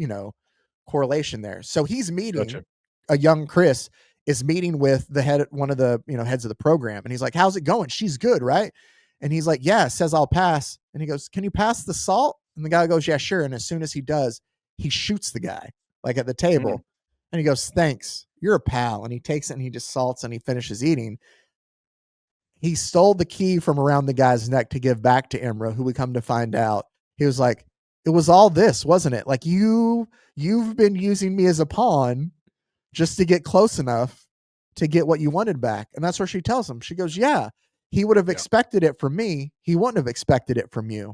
S3: correlation there. So he's meeting a young Chris is meeting with the head, one of the, heads of the program. And he's like, how's it going? She's good, right? And he's like, yeah, says I'll pass. And he goes, can you pass the salt? And the guy goes, yeah, sure. And as soon as he does, he shoots the guy like at the table. And he goes, thanks, you're a pal. And he takes it and he just salts and he finishes eating. He stole the key from around the guy's neck to give back to Imra, who we come to find out. He was like, it was all this, wasn't it? Like you've been using me as a pawn just to get close enough to get what you wanted back. And that's where she tells him, she goes, yeah, he would have expected it from me. He wouldn't have expected it from you.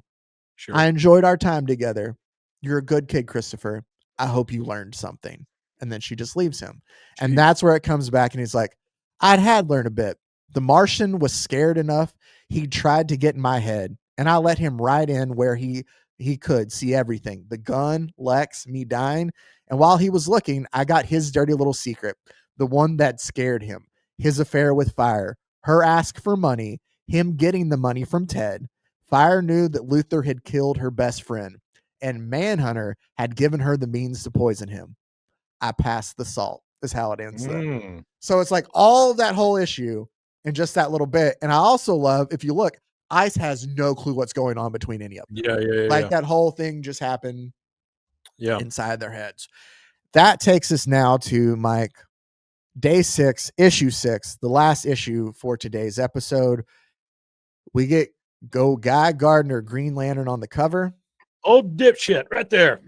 S3: Sure. I enjoyed our time together. You're a good kid, Christopher. I hope you learned something. And then she just leaves him. Jeez. And that's where it comes back. And he's like, had learned a bit. The Martian was scared enough. He tried to get in my head and I let him right in where he could see everything. The gun, Lex, me dying. And while he was looking, I got his dirty little secret, the one that scared him, his affair with Fire, her ask for money, him getting the money from Ted. Fire knew that Luther had killed her best friend, and Manhunter had given her the means to poison him. I passed the salt, is how it ends. So it's like all of that whole issue in just that little bit. And I also love, if you look, Ice has no clue what's going on between any of them.
S1: Yeah.
S3: That whole thing just happened inside their heads. That takes us now to, Mike, day 6, issue 6, the last issue for today's episode. We get Guy Gardner, Green Lantern on the cover.
S1: Old dipshit right there.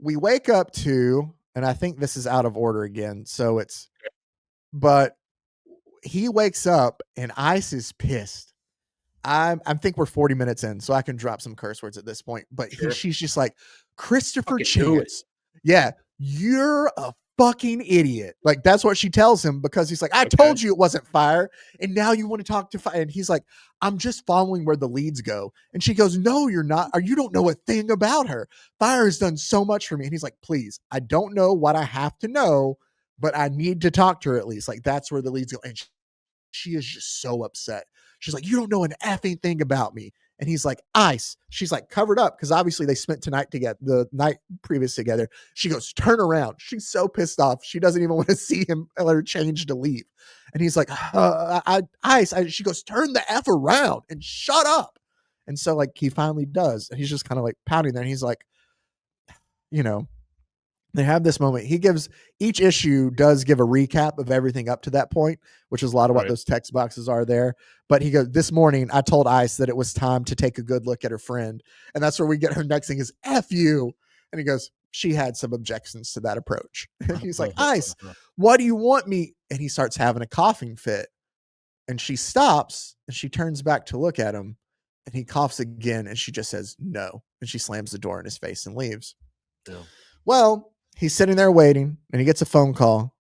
S3: We wake up to, and I think this is out of order again. So but he wakes up and Ice is pissed. I think we're 40 minutes in, so I can drop some curse words at this point. But she's just like, Christopher Chance. Yeah, you're a fucking idiot. Like, that's what she tells him, because he's like, I told you it wasn't Fire, and now you want to talk to Fire. And he's like, I'm just following where the leads go. And she goes, no, you're not. Or you don't know a thing about her. Fire has done so much for me. And he's like, please, I don't know what I have to know, but I need to talk to her at least. Like, that's where the leads go. And she is just so upset. She's like, you don't know an effing thing about me. And he's like, Ice. She's like covered up because obviously they spent the night previous together. She goes, turn around. She's so pissed off. She doesn't even want to see him let her change to leave. And he's like, Ice. She goes, turn the F around and shut up. And so like he finally does. And he's just kind of like pouting there. And he's like, they have this moment. He gives, each issue does give a recap of everything up to that point, which is a lot of what those text boxes are there. But he goes, this morning I told Ice that it was time to take a good look at her friend. And that's where we get her next thing is F you. And he goes, she had some objections to that approach. And he's like, Ice, what do you want me? And he starts having a coughing fit. And she stops and she turns back to look at him. And he coughs again. And she just says no. And she slams the door in his face and leaves. Yeah. Well, he's sitting there waiting and he gets a phone call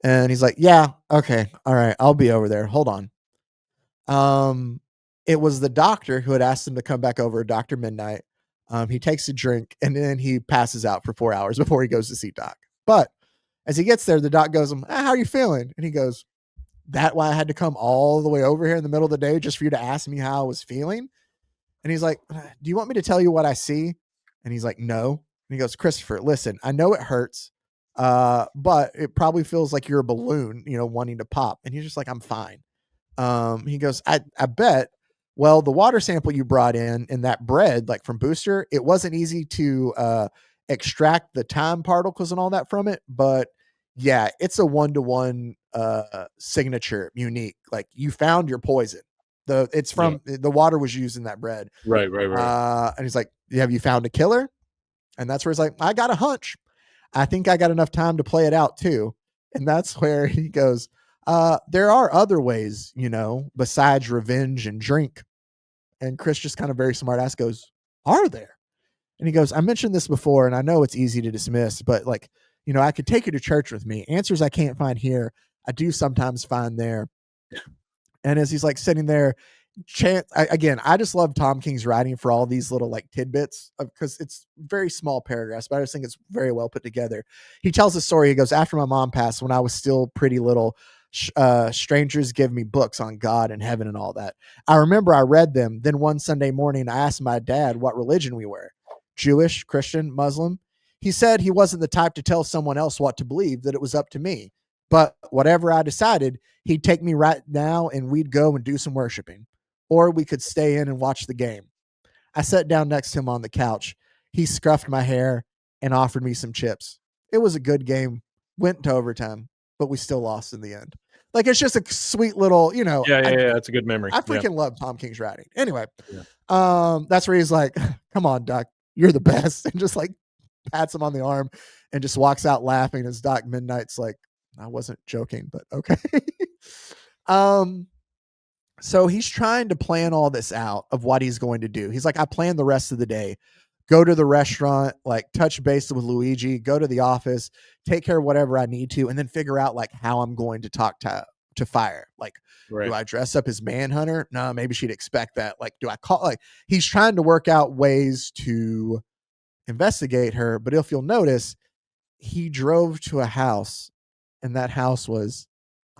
S3: and he's like, yeah, okay. All right. I'll be over there. Hold on. It was the doctor who had asked him to come back over, Dr. Midnight. He takes a drink and then he passes out for 4 hours before he goes to see Doc. But as he gets there, the doc goes, how are you feeling? And he goes, that why I had to come all the way over here in the middle of the day just for you to ask me how I was feeling? And he's like, do you want me to tell you what I see? And he's like, no. And he goes, Christopher, listen, I know it hurts, but it probably feels like you're a balloon, wanting to pop. And he's just like, I'm fine. He goes, I bet, well, the water sample you brought in that bread, like from Booster, it wasn't easy to extract the time particles and all that from it. But yeah, it's a 1-to-1 signature, unique. Like you found your poison. It's from the water was used in that bread.
S1: Right.
S3: And he's like, have you found a killer? And that's where he's like, I got a hunch. I think I got enough time to play it out too. And that's where he goes, there are other ways, besides revenge and drink. And Chris just kind of very smart ass goes, are there? And he goes, I mentioned this before, and I know it's easy to dismiss, but I could take you to church with me. Answers I can't find here, I do sometimes find there. And as he's like sitting there, I just love Tom King's writing for all these little like tidbits because it's very small paragraphs, but I just think it's very well put together. He tells a story. He goes, after my mom passed, when I was still pretty little, strangers give me books on God and heaven and all that. I remember I read them. Then one Sunday morning, I asked my dad what religion we were. Jewish, Christian, Muslim. He said he wasn't the type to tell someone else what to believe, that it was up to me. But whatever I decided, he'd take me right now and we'd go and do some worshiping. Or we could stay in and watch the game. I sat down next to him on the couch. He scruffed my hair and offered me some chips. It was a good game. Went to overtime, but we still lost in the end. Like, it's just a sweet little,
S1: Yeah. That's a good memory.
S3: I freaking love Tom King's writing. Anyway,
S1: Yeah.
S3: that's where he's like, come on, Doc, you're the best. And just like pats him on the arm and just walks out laughing as Doc Midnight's like, I wasn't joking, but okay. So he's trying to plan all this out of what he's going to do. He's like, I plan the rest of the day, go to the restaurant, like touch base with Luigi, go to the office, take care of whatever I need to, and then figure out like how I'm going to talk to Fire. Like, do I dress up as Manhunter? No, maybe she'd expect that. Like, do I call? Like, he's trying to work out ways to investigate her. But if you'll notice, he drove to a house, and that house was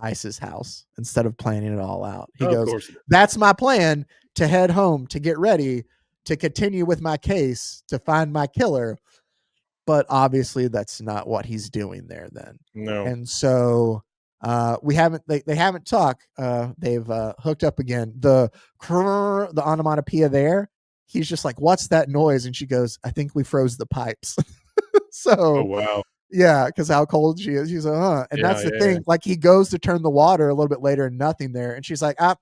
S3: Ice's house instead of planning it all out. He goes, that's my plan, to head home, to get ready, to continue with my case, to find my killer. But obviously that's not what he's doing there then.
S1: No.
S3: And so they haven't talked. They've hooked up again. The onomatopoeia there, he's just like, what's that noise? And she goes, I think we froze the pipes. So,
S1: oh wow.
S3: Yeah, because how cold she is. She's like, and that's the thing. Like, he goes to turn the water a little bit later and nothing there. And she's like, I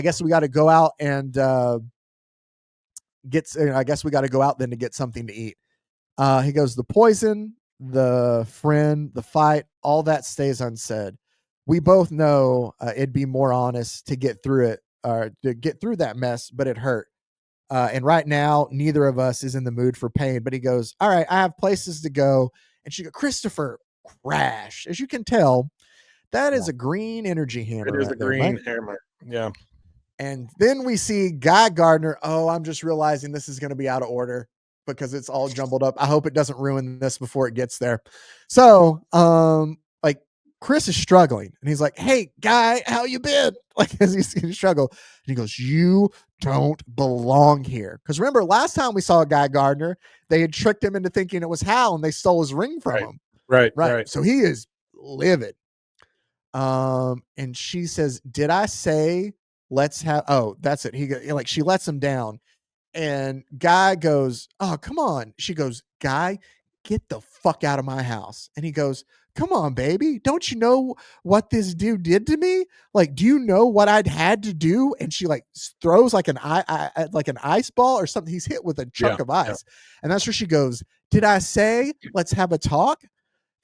S3: guess we got to go out and I guess we got to go out then to get something to eat. He goes, the poison, the friend, the fight, all that stays unsaid. We both know it'd be more honest to get through it, or to get through that mess, but it hurt. And right now, neither of us is in the mood for pain. But he goes, all right, I have places to go. And she goes, Christopher, crash. As you can tell, that is a green energy hammer.
S1: It is a green hammer. Yeah.
S3: And then we see Guy Gardner. Oh, I'm just realizing this is going to be out of order because it's all jumbled up. I hope it doesn't ruin this before it gets there. So, like, Chris is struggling, and he's like, hey, Guy, how you been? Like, as he's in struggle. And he goes, you don't belong here. Because remember, last time we saw Guy Gardner, they had tricked him into thinking it was Hal, and they stole his ring from him. Right. So he is livid. And she says, did I say let's have, oh, that's it. She lets him down, and Guy goes, oh, come on. She goes, Guy, get the fuck out of my house. And he goes, come on, baby. Don't you know what this dude did to me? Like, do you know what I'd had to do? And she like throws like an ice ball or something. He's hit with a chunk of ice. And that's where she goes, did I say, let's have a talk?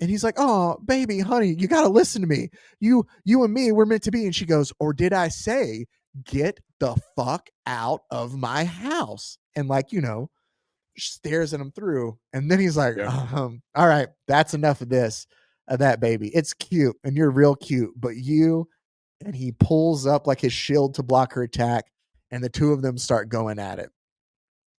S3: And he's like, oh, baby, honey, you got to listen to me. You and me, we're meant to be. And she goes, or did I say, get the fuck out of my house? And like, stares at him through. And then he's like, all right, that's enough of this, of that, baby. It's cute and you're real cute, but and he pulls up like his shield to block her attack. And the two of them start going at it.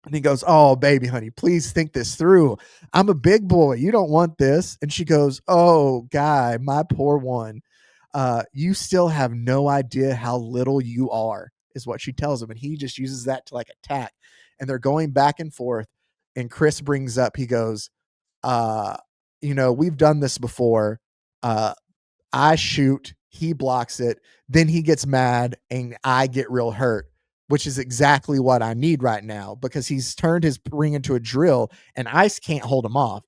S3: And he goes, oh, baby, honey, please think this through. I'm a big boy. You don't want this. And she goes, oh, Guy, my poor one. You still have no idea how little you are, is what she tells him. And he just uses that to like attack. And they're going back and forth. And Chris brings up, he goes, we've done this before. I shoot, he blocks it. Then he gets mad and I get real hurt, which is exactly what I need right now because he's turned his ring into a drill and Ice can't hold him off.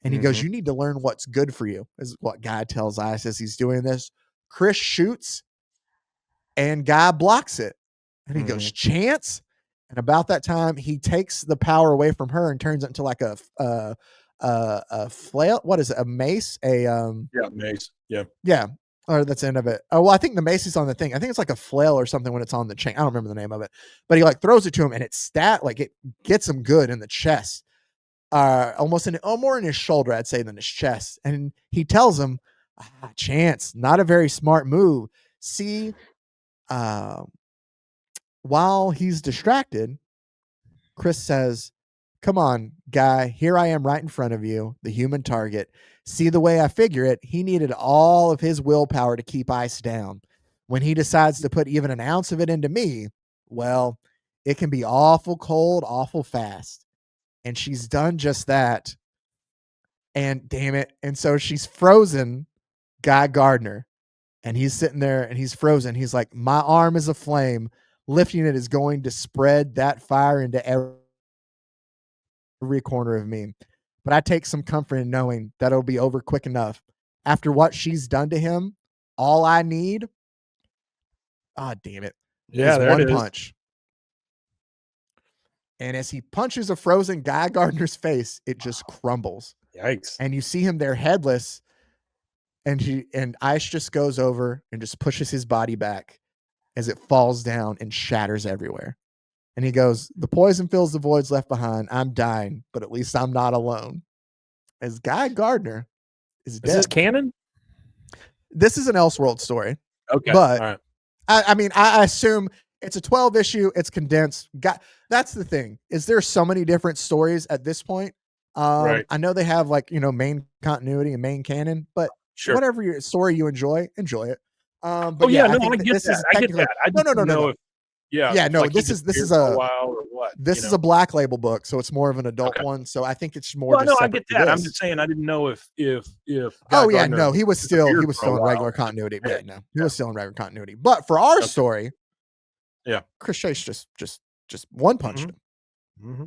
S3: And he goes, you need to learn what's good for you, is what Guy tells Ice as he's doing this. Chris shoots and Guy blocks it. And he goes, chance. And about that time, he takes the power away from her and turns it into like a a flail. What is it? A mace?
S1: Yeah, mace. Yeah.
S3: Yeah. Or that's the end of it. Oh, well, I think the mace is on the thing. I think it's like a flail or something when it's on the chain. I don't remember the name of it. But he like throws it to him and it gets him good in the chest. Almost more in his shoulder, I'd say, than his chest. And he tells him, Chance, not a very smart move. See, while he's distracted, Chris says, come on, guy, here I am right in front of you, the human target. See the way I figure it, he needed all of his willpower to keep ice down. When he decides to put even an ounce of it into me, well, it can be awful cold, awful fast. And she's done just that. And damn it. And so she's frozen Guy Gardner. And he's sitting there and he's frozen. He's like, my arm is aflame. Lifting it is going to spread that fire into every corner of me. But I take some comfort in knowing that it'll be over quick enough. After what she's done to him, all I need, damn it,
S1: Yeah,
S3: is
S1: there
S3: one
S1: it is.
S3: punch. And as he punches a frozen Guy Gardner's face, it just crumbles.
S1: Yikes.
S3: And you see him there headless. And ice just goes over and just pushes his body back as it falls down and shatters everywhere. And he goes, the poison fills the voids left behind. I'm dying, but at least I'm not alone. As Guy Gardner is dead.
S1: Is this canon?
S3: This is an Elseworld story.
S1: Okay.
S3: But
S1: all right.
S3: I mean, I assume it's a 12 issue. It's condensed. That's the thing, is there's so many different stories at this point.
S1: Right.
S3: I know they have like, main continuity and main canon, but
S1: Sure.
S3: whatever your story you enjoy it. But
S1: I get
S3: I
S1: that. I get that. I just
S3: no.
S1: know if
S3: This is
S1: a while or what.
S3: This is a Black Label book, so it's more of an adult one. So I think it's more.
S1: Well, no, I get that. I'm just saying I didn't know if.
S3: No, he was still in regular continuity.
S1: Yeah,
S3: no, he was still in regular continuity. But for our story, Chris Chase just one punched him.
S1: Mm-hmm.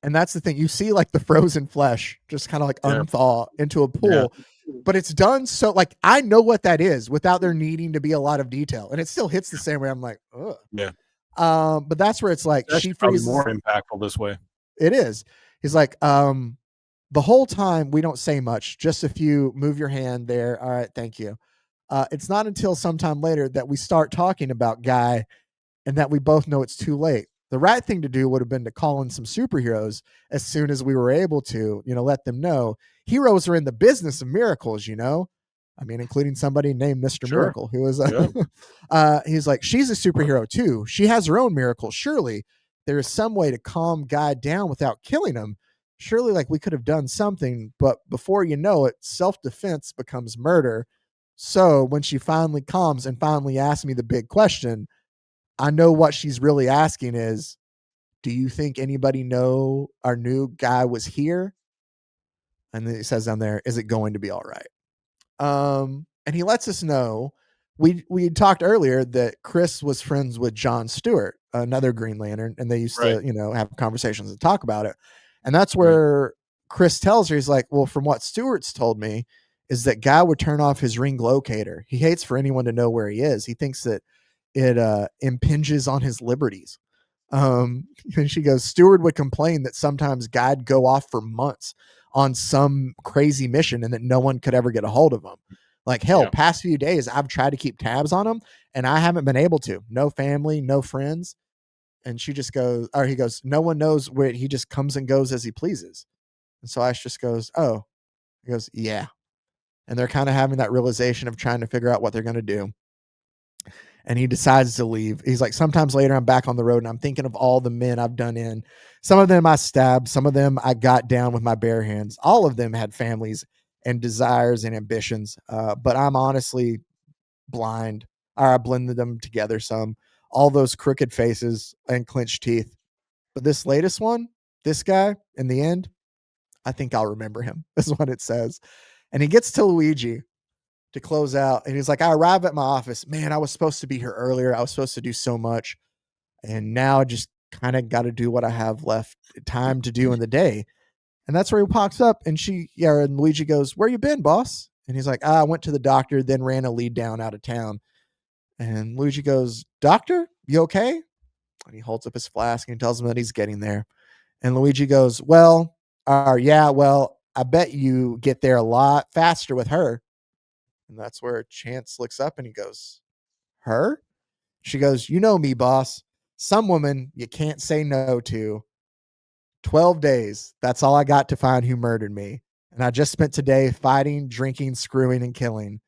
S3: And that's the thing. You see like the frozen flesh just kind of like unthaw into a pool. Yeah. But it's done so like I know what that is without there needing to be a lot of detail. And it still hits the same way. I'm like, ugh.
S1: Yeah.
S3: But that's where it's like she freezes.
S1: More impactful this way.
S3: It is. He's like, the whole time we don't say much, just if you move your hand there. All right, thank you. It's not until sometime later that we start talking about Guy and that we both know it's too late. The right thing to do would have been to call in some superheroes as soon as we were able to, let them know heroes are in the business of miracles, I mean, including somebody named Mr. Miracle, who was, he's like, she's a superhero too. She has her own miracles. Surely there is some way to calm Guy down without killing him. Surely like we could have done something, but before you know it, self-defense becomes murder. So when she finally calms and finally asks me the big question, I know what she's really asking is, do you think anybody know our new guy was here? And then it says down there, is it going to be all right? And he lets us know, we had talked earlier that Chris was friends with John Stewart, another Green Lantern, and they used to, have conversations and talk about it. And that's where Chris tells her, he's like, well, from what Stewart's told me is that Guy would turn off his ring locator. He hates for anyone to know where he is. He thinks that it impinges on his liberties. And she goes, Stewart would complain that sometimes Guy'd go off for months on some crazy mission and that no one could ever get a hold of him. Like hell, past few days, I've tried to keep tabs on him and I haven't been able to. No family, no friends. And she just goes, or he goes, no one knows where he just comes and goes as he pleases. And so Ash just goes, oh, he goes, yeah. And they're kind of having that realization of trying to figure out what they're going to do. And he decides to leave. He's like, sometimes later I'm back on the road and I'm thinking of all the men I've done in. Some of them I stabbed. Some of them I got down with my bare hands. All of them had families and desires and ambitions. But I'm honestly blind. Or I blended them together some. All those crooked faces and clenched teeth. But this latest one, this guy, in the end, I think I'll remember him. This is what it says. And he gets to Luigi to close out. And he's like, I arrive at my office. Man, I was supposed to be here earlier. I was supposed to do so much. And now I just kind of got to do what I have left time to do in the day. And that's where he pops up. And and Luigi goes, where you been, boss? And he's like, I went to the doctor, then ran a lead down out of town. And Luigi goes, doctor, you okay? And he holds up his flask and tells him that he's getting there. And Luigi goes, well, I bet you get there a lot faster with her. And that's where Chance looks up and he goes, her? She goes, you know me, boss. Some woman you can't say no to. 12 days. That's all I got to find who murdered me. And I just spent today fighting, drinking, screwing, and killing.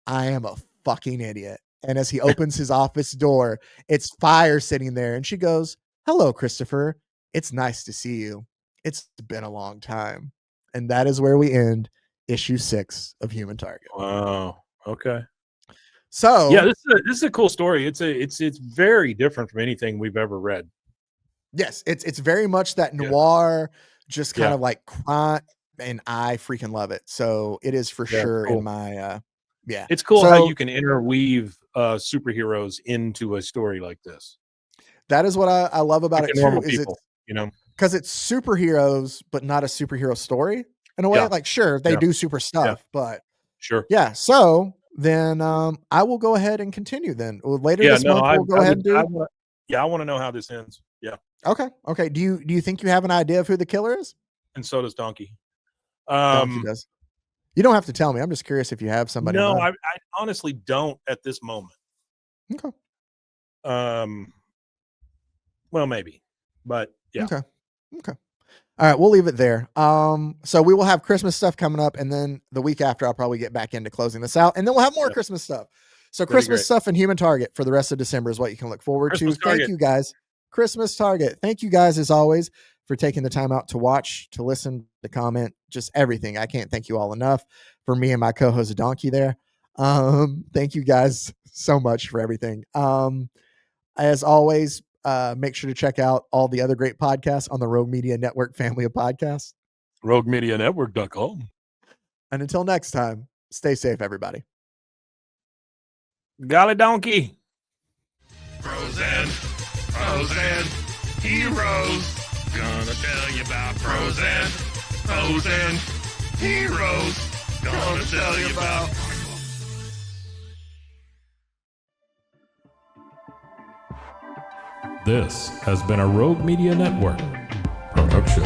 S3: I am a fucking idiot. And as he opens his office door, it's Fire sitting there. And she goes, hello, Christopher. It's nice to see you. It's been a long time. And that is where we end issue 6 of Human Target.
S1: Wow. Okay.
S3: So
S1: yeah, this is a cool story. It's very different from anything we've ever read.
S3: yes, it's very much that noir, just kind of like crime, and I freaking love it. So it is for sure
S1: cool.
S3: in my yeah.
S1: It's cool
S3: So
S1: how you can interweave superheroes into a story like this.
S3: that is what I love about
S1: Like
S3: it
S1: normal
S3: too. Is
S1: people,
S3: because it's superheroes, but not a superhero story in a way.
S1: Yeah.
S3: Like, sure, they do super stuff, but
S1: Sure.
S3: yeah. So then I will go ahead and continue. Then later this month, we'll go ahead and do.
S1: I want to know how this ends. Yeah.
S3: Okay. Do you think you have an idea of who the killer is?
S1: And so does Donkey.
S3: Donkey does. You don't have to tell me. I'm just curious if you have somebody.
S1: No, I honestly don't at this moment.
S3: Okay.
S1: Well, maybe, but yeah.
S3: Okay. All right, we'll leave it there. So we will have Christmas stuff coming up, and then the week after, I'll probably get back into closing this out, and then we'll have more Christmas stuff. So Christmas stuff and Human Target for the rest of December is what you can look forward to. Thank you guys. Christmas Target. Thank you guys as always for taking the time out to watch, to listen, to comment, just everything. I can't thank you all enough for me and my co-host Donkey there. Thank you guys so much for everything. As always, make sure to check out all the other great podcasts on the Rogue Media Network family of podcasts.
S1: RogueMediaNetwork.com.
S3: And until next time, stay safe, everybody.
S1: Golly donkey.
S2: Frozen heroes. Gonna tell you about frozen heroes. Gonna tell you about.
S4: This has been a Rogue Media Network production.